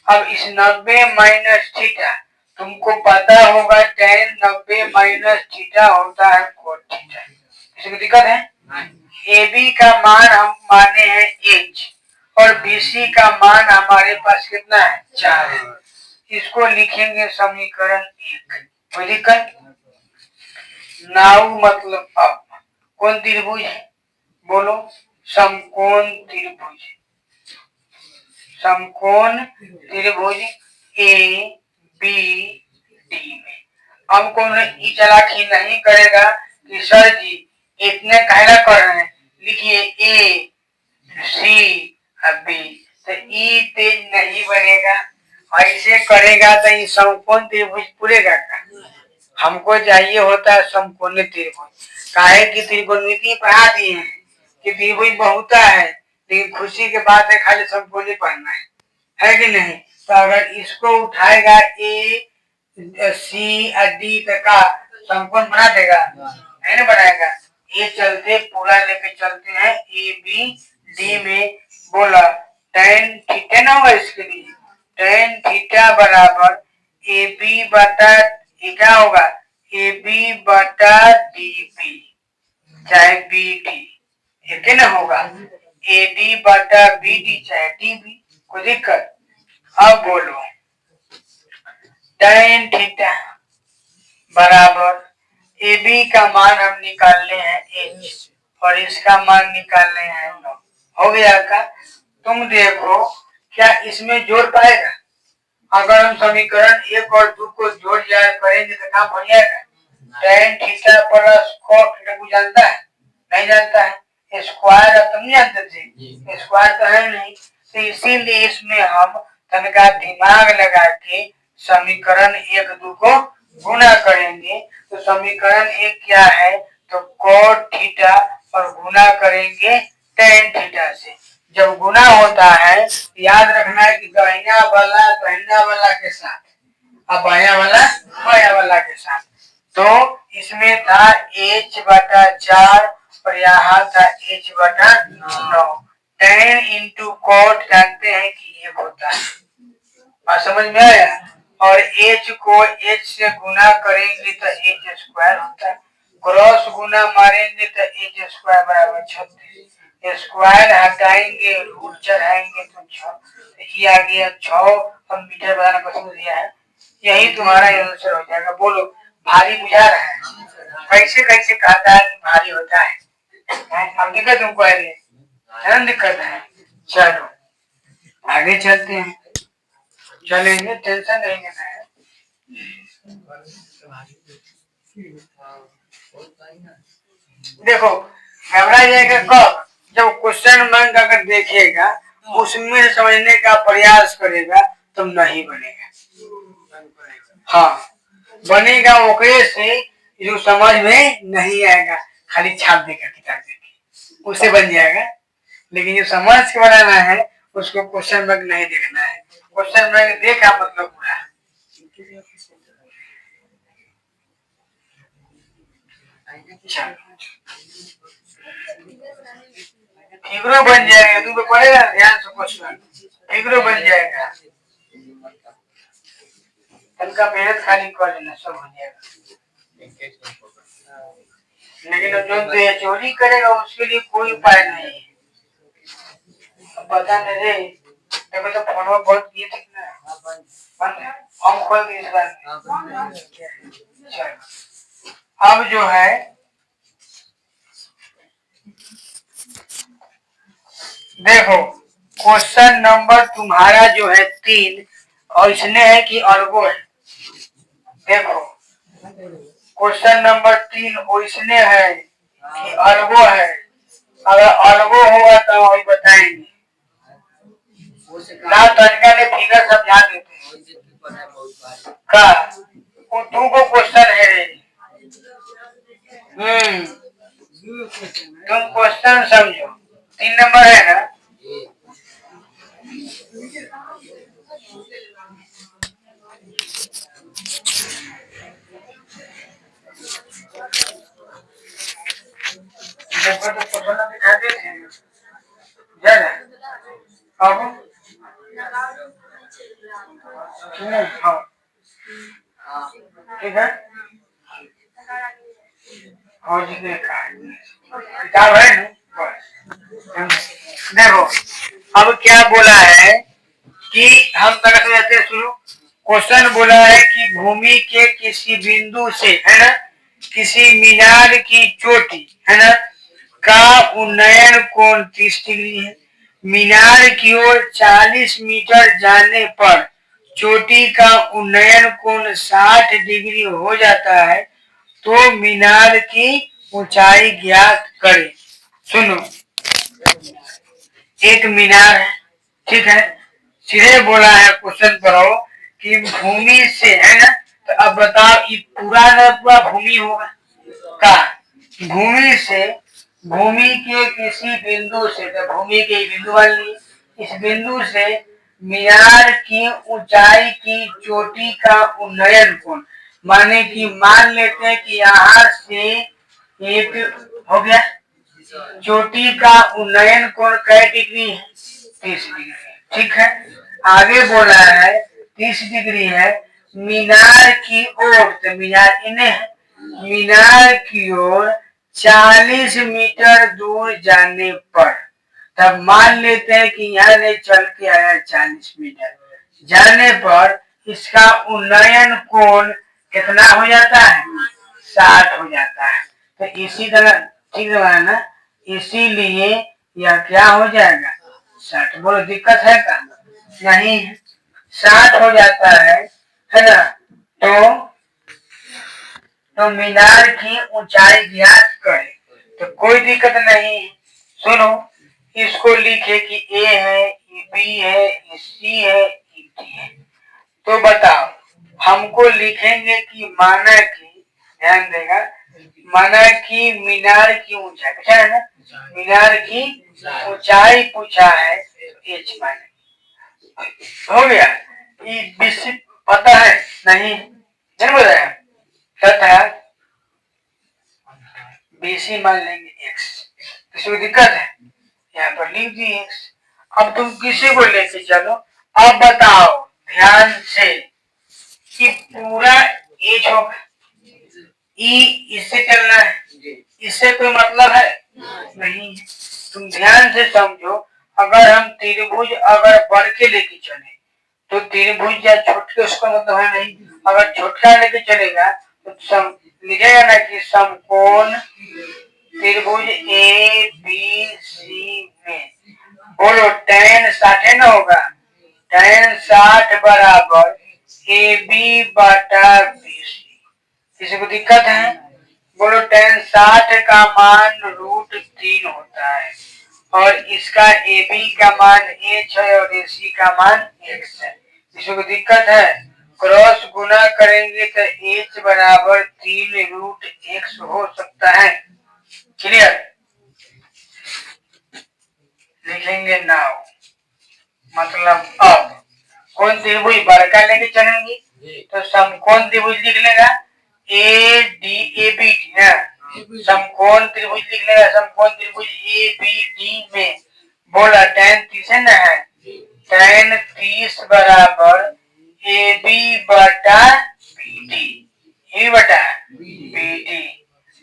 अब इस 90 माइनस थीटा, तुमको पता होगा tan 90 माइनस थीटा होता है cot थीटा, किसी को दिक्कत है। ए बी का मान हम माने हैं इंच और BC का मान हमारे पास कितना है 4 है। इसको लिखेंगे समीकरण 1। कोई दिक्कत? नाउ मतलब अब कौन त्रिभुज है बोलो? समकोण त्रिभुज। समकोण त्रिभुज ABD में अब कौन ई चालाकी नहीं करेगा कि सर जी इतने कहना कर रहे हैं, लिखिए ACB, तो ई तेज नहीं बनेगा। ऐसे करेगा तो ये समकोण त्रिभुज पूरेगा का? हमको चाहिए होता है समकोण त्रिभुज। काहे की त्रिकोणमिति पढ़ा दिए हैं कि त्रिभुज बहुता है, लेकिन खुशी के बात है खाली समकोण पढ़ना है कि नहीं? तो अगर इसको उठाएगा ACD तक का समकोण बना देगा, नहीं बनाएगा। ये चलते पूरा लेके चलते हैं ABD में। बोला tan थीटा ना होगा इसके लिए, tan थीटा बराबर AB बटा क्या होगा AB बटा DB चाहे BD, एक ना होगा AD बटा BD चाहे DB। कोई दिक्कत? अब बोलो tan थीटा बराबर AB का मान हम निकालने हैं H और इसका मान निकालने हैं 9। हो गया का? तुम देखो क्या इसमें जोड़ पाएगा? अगर हम समीकरण 1 और 2 को जोड़ जाए करेंगे तो क्या बन जाएगा? tan theta plus cos theta को जानता है? नहीं जानता है। स्क्वायर तुम नहीं जानते थे, स्क्वायर तो है नहीं, तो इसीलिए इसमें हम तनका दिमाग लगा के समीकरण 1 2 को गुना करेंगे। तो समीकरण 1 क्या है? तो cos थीटा और गुना करेंगे tan थीटा से। जब गुना होता है याद रखना है कि दाहिना वाला के साथ और बायां वाला के साथ। तो इसमें था H बटा 4 और यहाँ था H बटा 9। tan इंटू कॉट जानते हैं कि 1 होता है, और समझ में आया? और H को H से गुना करेंगे तो H स्क्वायर होता है, क्रॉस गुना मारेंगे तो H स्क्वायर बराबर 36। स्क्वायर हटाएंगे रूट चढ़ाएंगे तो 6, ये आ गया 6। हम मीटर बनाना पसंद दिया है, यही तुम्हारा आंसर हो जाएगा। बोलो भारी बुझा रहा है? कैसे कैसे कहता है कि भारी होता है? हम दिक्कत तुमको है ना? दिक्कत है। चलो आगे चलते हैं, चलेंगे, टेंशन नहीं लेना है। देखो घबरा जाएगा कब? जब क्वेश्चन बैंक अगर देखेगा उसमें समझने का प्रयास करेगा तो नहीं बनेगा। हाँ बनेगा ओकरे से जो समझ में नहीं आएगा, खाली छाप देगा किताब देके उससे बन जाएगा। लेकिन जो समझ के बनाना है उसको क्वेश्चन बैंक नहीं देखना है। क्वेश्चन बैंक देखा मतलब पूरा फिगरो बन जाएगा। तुमको पढ़ेगा ध्यान से क्वेश्चन, फिगरो बन जाएगा। तनका मेहनत खाली कर लेना, सब हो जाएगा। लेकिन जो चोरी करेगा उसके लिए कोई उपाय नहीं है। पता नहीं रे, देखो तो फोन में बहुत किए थे ना, हम खोल दिए इस बार। अब जो है देखो क्वेश्चन नंबर तुम्हारा जो है 3 और इसने है कि अलगो है। देखो क्वेश्चन नंबर 3 इसने है कि अलगो है। अगर अलगो होगा तो वही बताएंगे ना, तनका ने फिगर समझा देते का तू को क्वेश्चन है। तुम क्वेश्चन समझो, 3 नंबर है ना? देखो तो क्वेश्चन दिखा देते हैं अब ठीक है। और किताब है ना? देखो अब क्या बोला है कि हम पहले से जाते हैं, सुनो। क्वेश्चन बोला है कि भूमि के किसी बिंदु से, है ना, किसी मीनार की चोटी, है ना, का उन्नयन कोण 30 डिग्री है। मीनार की ओर 40 मीटर जाने पर चोटी का उन्नयन कोण 60 डिग्री हो जाता है, तो मीनार की ऊंचाई ज्ञात करें। सुनो, एक मीनार है, ठीक है, सीधे बोला है क्वेश्चन करो कि भूमि से, है ना, तो अब बताओ ये पूरा न पूरा भूमि होगा का, भूमि से, भूमि के किसी बिंदु से, तो भूमि के बिंदु वाली, इस बिंदु से मीनार की ऊंचाई की चोटी का उन्नयन कोण, माने कि मान लेते हैं कि यहाँ से एक हो गया, चोटी का उन्नयन कोण कै डिग्री है? 30 डिग्री। ठीक है, आगे बोला है 30 डिग्री है। मीनार की ओर, तो मीनार इन्हें है, मीनार की ओर 40 मीटर दूर जाने पर, तब मान लेते हैं कि यहाँ से चल के आया 40 मीटर जाने पर इसका उन्नयन कोण कितना हो जाता है? 60 हो जाता है। तो इसी तरह, ठीक है ना, इसीलिए यह क्या हो जाएगा? 60। बोलो दिक्कत है का? नहीं, 60 हो जाता है ना। तो मीनार की ऊंचाई ज्ञात करें, तो कोई दिक्कत नहीं है। सुनो, इसको लिखे कि ए है, ई बी है, ई सी है, ई डी है। तो बताओ, हमको लिखेंगे कि माना कि, ध्यान देगा, माना कि मीनार की ऊंचाई पूछा है ना, मीनार की ऊंचाई पूछा है, एच माने हो गया। ये बीसी पता है नहीं, नहीं बताया, तथा बीसी मान लेंगे एक्स। किसी को दिक्कत है? यहाँ पर लिख दी एक्स। अब तुम किसी को लेके चलो, अब बताओ ध्यान से कि पूरा एच होगा, ई इससे चलना है, इससे कोई मतलब है नहीं। तुम ध्यान से समझो, अगर हम त्रिभुज अगर बढ़ के लेके चले तो त्रिभुज या छोटे उसका मतलब है नहीं, अगर छोटा लेके चलेगा तो लिखेगा ना कि समकोण त्रिभुज ए बी सी में, बोलो tan 60 ना होगा, tan 60 बराबर ए बी बटा बी सी। किसी को दिक्कत है? बोलो tan 60 का मान √3 होता है और इसका ए बी का मान h है और AC का मान x है। किसी को दिक्कत है? क्रॉस गुना करेंगे तो h बराबर 3√x हो सकता है। क्लियर? लिखेंगे नाउ, मतलब अब कौन त्रिभुज बड़का लेके चलेंगे तो समकोण त्रिभुज लिख लेगा A D A B D ना, समकोण त्रिभुज लिख लेगा, समकोण त्रिभुज ए बी डी में बोला tan 30 है ना, है tan 30 बराबर ए बी बटा बी डी, ए बटा बी डी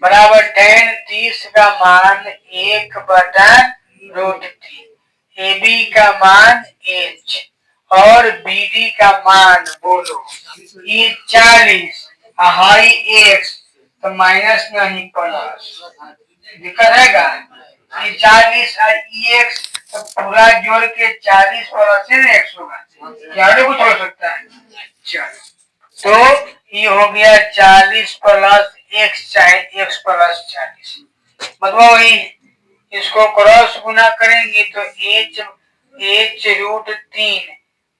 बराबर tan 30 का मान 1 बटा √3, ए बी का मान h और बी डी का मान बोलो ये 40 हाई x, तो माइनस नहीं प्लस, दिक्कत है का? ये 40 और x तो पूरा जोड़ के 40 प्लस x होगा, क्या कुछ हो सकता है? चलो, तो ये हो गया 40 प्लस x चाहे x प्लस 40, मतलब वही, इसको क्रॉस गुना करेंगे तो h√3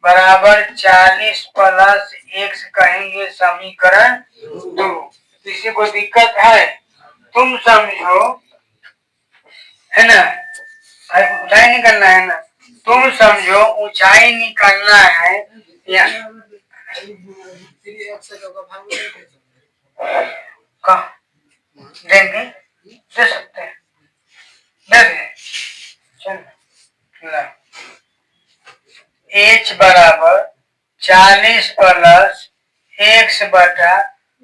बराबर 40 प्लस x कहेंगे समीकरण 2। किसी को दिक्कत है? तुम समझो, है ना, ऊंचाई निकलना है ना, तुम समझो ऊंचाई निकलना है या देंगे, दे सकते हैं, दे दें, चलो h बराबर 40 प्लस x बटा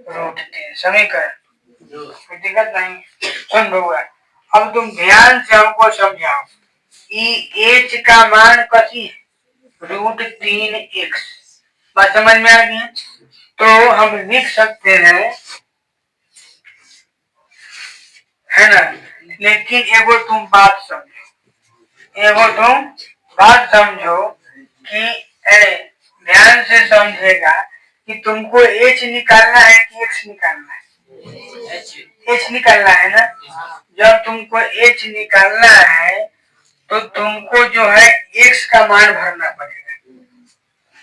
√3 समीकरण, कोई दिक्कत नहीं। सुन बउआ, अब तुम ध्यान से हमको समझाओ, एच का मान कसी √3x। बात समझ में आ गई? तो हम लिख सकते हैं, है ना। लेकिन एगो तुम बात समझो कि ध्यान से समझेगा कि तुमको एच निकालना है कि एक्स निकालना है? एच निकालना है ना। जब तुमको एच निकालना है तो तुमको जो है एक्स का मान भरना पड़ेगा।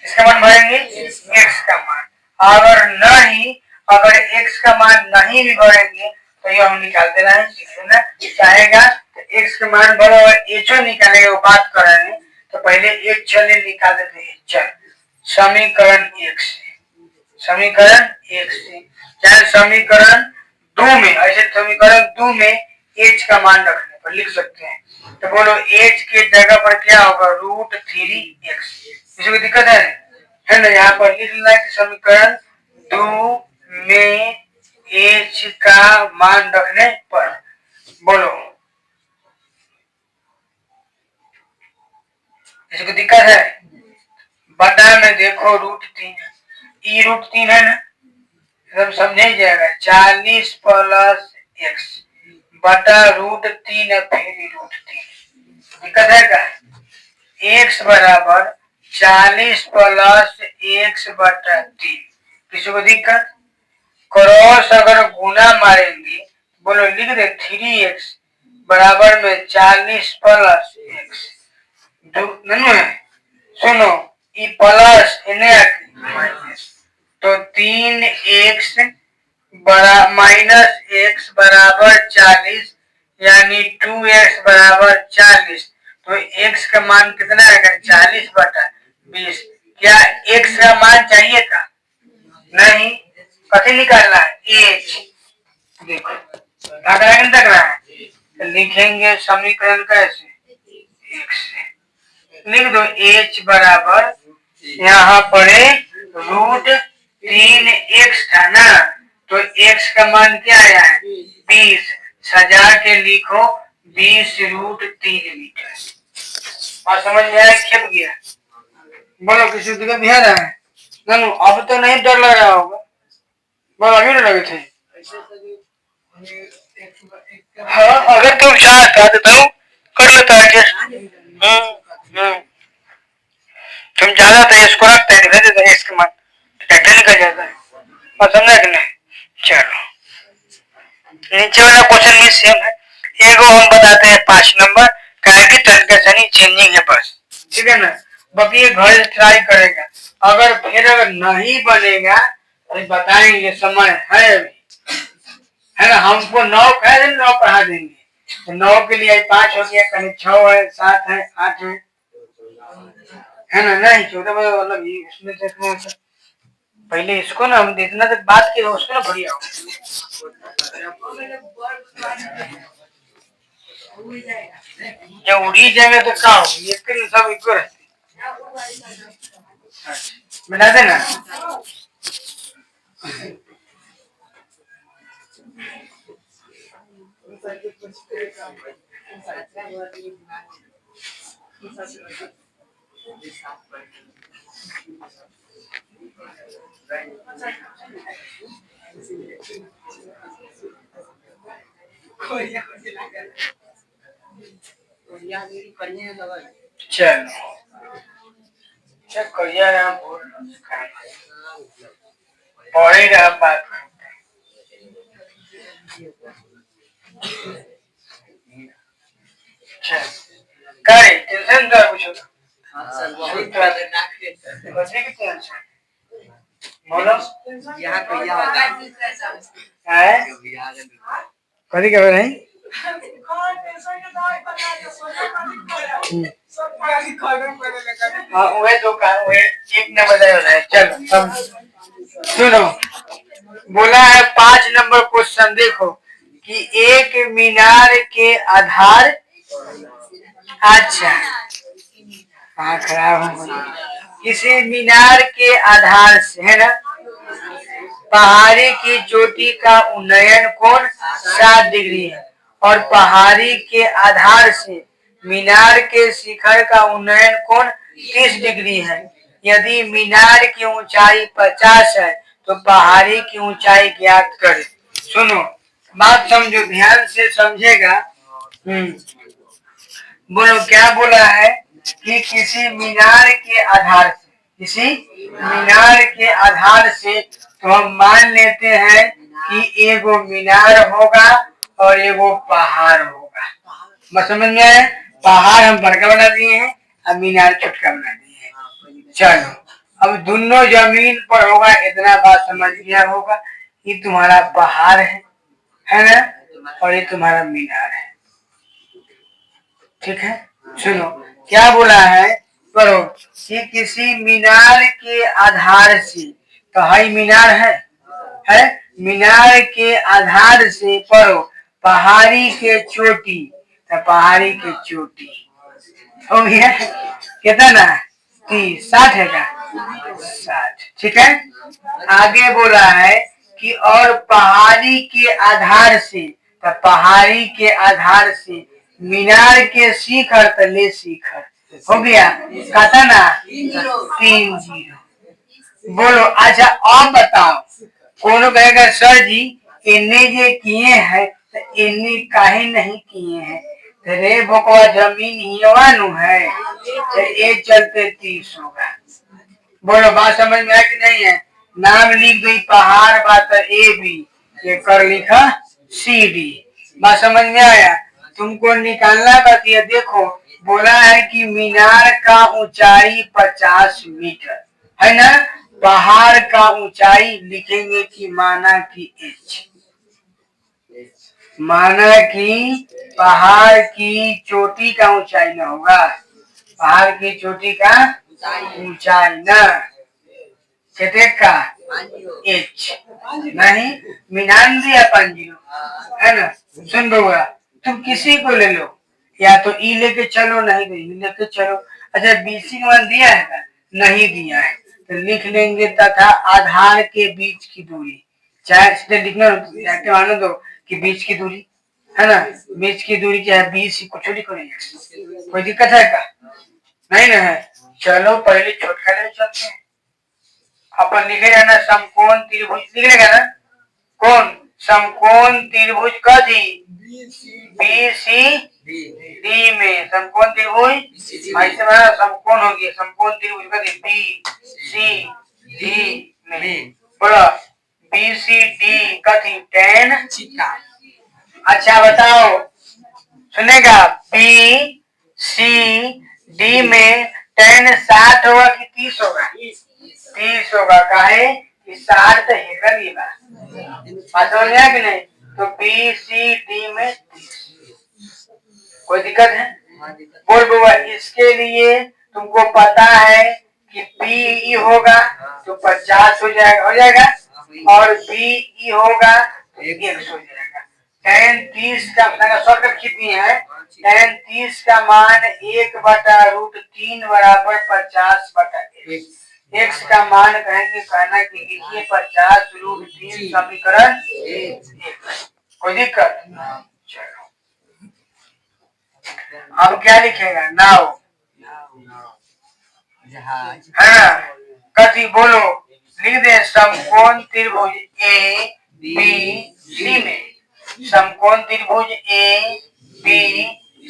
इसका मान भरेंगे एक्स का मान। अगर एक्स का मान नहीं भी भरेंगे तो ये हम निकाल देना है ना। चाहेगा तो एक्स का मान भरो और एचओ निकालेगा, वो बात कर रहे हैं तो पहले एच चले निकाल देते हैं। चल समीकरण एक से चाहे समीकरण 2 में, ऐसे समीकरण 2 में एच का मान रखने पर लिख सकते हैं। तो बोलो एच के जगह पर क्या होगा √3x। किसी को दिक्कत है ना। यहाँ पर लिख लेना कि समीकरण 2 में एच का मान रखने पर बोलो किसी को दिक्कत है? बटा में देखो √3 ई √3 है ना, सब समझे जाएगा। 40 + x बटा √3 और फिर √3। दिक्कत है क्या? x बराबर 40 + x बटा 3। किसी को दिक्कत? क्रॉस अगर गुना मारेंगे बोलो लिख दे 3x बराबर में 40 + x। सुनो ई प्लस माइनस, तो 3x माइनस x बराबर 40 यानी 2x बराबर 40। तो x का मान कितना आएगा 40 बटा 20। क्या x का मान चाहिए था? नहीं। कथी निकालना है? एच। देखो तक रहा है तो लिखेंगे समीकरण कैसे? x से लिख दो h बराबर यहाँ पर √3x था ना, तो x का मान क्या आया है 20। सजा के लिखो 20√3 मीटर। और समझ में आया? खेप गया? बोलो किसी को दिक्कत है रहा है? ननु अब तो नहीं डर लग रहा होगा। बोलो अभी नहीं लगे थे? हाँ अगर तुम चाहता तो तुम कर लेता है। तुम ज्यादा तो इसको रखते हैं दिखा देते हैं इसके मान ट्रैक्टर निकल जाता है। और समझा कि नहीं? चलो नीचे वाला क्वेश्चन में सेम है। एगो हम बताते हैं 5 नंबर क्या की ट्रांसलेशन ही चेंजिंग है बस, ठीक है ना। बाकी ये घर ट्राई करेगा, अगर नहीं बनेगा तो बताएंगे, समय है अभी, है ना। हमको 9 कह देंगे 9 पढ़ा देंगे। तो 9 के लिए 5 हो गया, कहीं 6 है 7 है 8 है ना। नहीं 14 मतलब इसमें से पहले इसको ना हम जितना तक बात की उसको ना बढ़िया हो जब उड़ी जाएगा तो क्या हो सब इक्वल रहते बता देना। चलो करिया पढ़ेगा बात करे टेंशन तो कुछ यहाँ कभी कभी नहीं हाँ वही तो एक न बताया। चलो सुनो बोला है 5 नंबर क्वेश्चन देखो कि एक मीनार के आधार, अच्छा हाँ खराब है, किसी मीनार के आधार से है ना पहाड़ी की चोटी का उन्नयन कोण 7 डिग्री है और पहाड़ी के आधार से मीनार के शिखर का उन्नयन कोण 30 डिग्री है। यदि मीनार की ऊंचाई 50 है तो पहाड़ी की ऊंचाई ज्ञात करें। सुनो, बात समझो, ध्यान से समझेगा। बोलो क्या बोला है कि किसी मीनार के आधार से, किसी मीनार के आधार से तो हम मान लेते हैं कि एगो मीनार होगा और एगो पहाड़ होगा। बस समझ में आया? पहाड़ हम बड़का बना दिए हैं और मीनार छोटका बना दिए हैं। चलो, अब दोनों जमीन पर होगा, इतना बात समझ गया होगा। ये तुम्हारा पहाड़ है ना, और ये तुम्हारा मीनार है। ठीक है, सुनो क्या बोला है, पढ़ो कि किसी मीनार के आधार से, तो हाई मीनार है मीनार के आधार से पढ़ो पहाड़ी के चोटी, तो पहाड़ी के चोटी हो गया कितना 30, 60 है का 60। ठीक है, आगे बोला है कि और पहाड़ी के आधार से, तो पहाड़ी के आधार से मीनार के शिखर तले शिखर हो गया कहता ना 3 0। बोलो अच्छा अब बताओ, कौन कहेगा सर जी इन्ने जे किए हैं तो इन्ने काहे नहीं किए हैं, रे बकवा जमीन हिवानु है तो ये चलते 30 होगा। बोलो बात समझ में आया कि नहीं है? नाम लिख दो पहाड़ बात ए बी, ये कर लिखा सी डी। बात समझ में आया? तुमको निकालना बाकी है। देखो बोला है कि मीनार का ऊंचाई 50 मीटर है ना, पहाड़ का ऊंचाई लिखेंगे कि माना कि एच, माना कि पहाड़ की चोटी का ऊंचाई न होगा, पहाड़ की चोटी का ऊंचाई न क्षेत्र का एच नहीं, मीनार दिया 5 है ना। सुन बउआ, तुम किसी को ले लो, या तो ई लेके चलो, नहीं तो ई लेके चलो। अच्छा बीसी का मान दिया है ना? नहीं दिया है तो लिख लेंगे तथा आधार के बीच की दूरी, चाहे सीधे लिखना मानो दो कि बीच की दूरी है ना, बीच की दूरी क्या है 20, कुछ लिखो, कोई दिक्कत है का? नहीं ना है। चलो पहले छोटका ले चलते हैं। अपन लिखे जाना समकोण त्रिभुज, लिख लेगा ना कौन समकोण त्रिभुज का दी बी सी डी में, समकोण त्रिभुज ऐसे बना समकोण हो गया, समकोण त्रिभुज का दी बी सी डी में बोला बी सी डी का थी 10। अच्छा बताओ, सुनेगा बी सी डी में 10 60 होगा कि 30 होगा? 30 होगा। काहे कि 60 तो हेकर ही बा, समझ में आया कि नहीं? तो बी सी डी में 30। कोई दिक्कत है? बोल बुआ, इसके लिए तुमको पता है कि पी होगा तो 50 हो जाएगा, और बी ई होगा तो 100 हो जाएगा। 10 30 का शॉर्टकट कितनी है? 10 30 का मान 1/√3 बराबर 50/1। x का मान कहेंगे, कहना कि लिखिए 50√3 समीकरण 1। कोई दिक्कत? चलो अब क्या लिखेगा? नाव है ना, कथी बोलो, लिख दे समकोण त्रिभुज ए बी सी में, समकोण त्रिभुज ए बी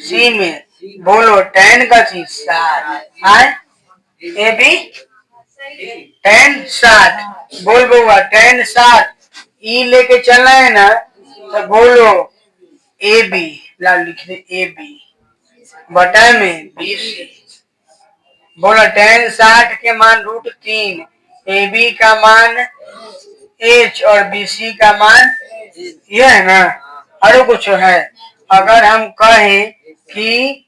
सी में बोलो tan कथी 60 ए बी 10 60। बोल बउआ tan 60 ई लेके चलना है ना, तो बोलो ए बी ला लिख दे, ए बी बटा में बी सी। बोला tan 60 के मान √3, ए बी का मान h और बी सी का मान ये है ना, और कुछ है? अगर हम कहें कि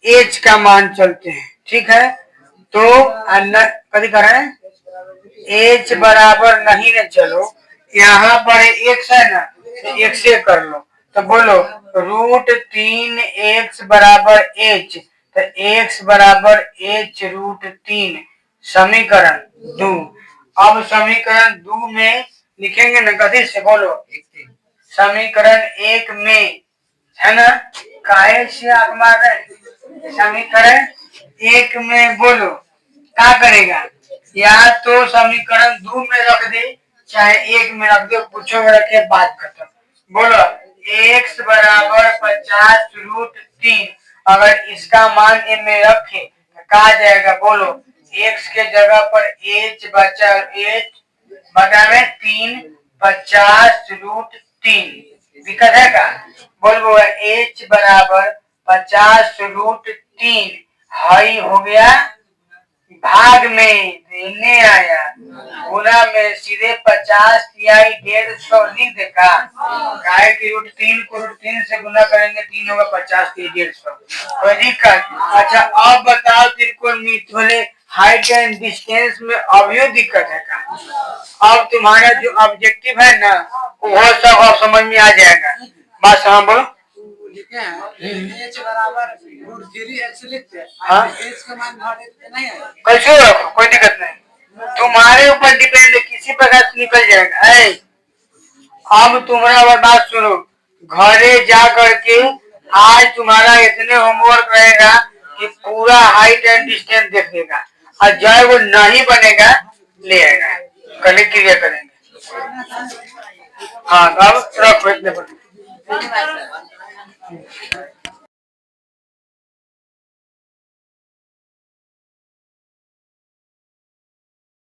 h का मान चलते हैं, ठीक है, तो कभी करें h बराबर नहीं ना, चलो यहाँ पर x है ना, तो x से कर लो, तो बोलो √3x बराबर h, तो x बराबर h√3 समीकरण 2। अब समीकरण 2 में लिखेंगे ना, कथी से बोलो, समीकरण 1 में है ना, काहे से आप मार रहे समीकरण एक में बोलो क्या करेगा, या तो समीकरण 2 में रख दे चाहे एक में रख दे, पूछो रखे बात खत्म। बोलो x बराबर 50√3, अगर इसका मान इन में रखे तो कहा जाएगा, बोलो x के जगह पर h बचा, h बटा में 3 50√3 दिक्कत है का। बोलो h बराबर 50√3 हाई हो गया भाग में देने आया, गुना में सीधे 50 तिहाई 150 लिख देगा। गाय की √3 को √3 से गुना करेंगे 3 होगा 50 के 150, कोई दिक्कत। अच्छा अब बताओ त्रिकोणमिति वाले हाइट एंड डिस्टेंस में अभी दिक्कत है का। अब तुम्हारा जो ऑब्जेक्टिव है ना वो सब अब समझ में आ जाएगा। बात समझ बोलो। h बराबर √3x लिखते हैं। हाँ h का मान नहीं है, कैसे रखो कोई दिक्कत नहीं, तुम्हारे ऊपर डिपेंड है, किसी प्रकार से निकल जाएगा। अब तुम्हारा बात सुनो, घरे जा करके आज तुम्हारा इतने होमवर्क रहेगा कि पूरा हाइट एंड डिस्टेंस देखेगा, और जब वो नहीं बनेगा ले आएगा, कल क्लियर करेंगे। हाँ अब रखो इतने पर।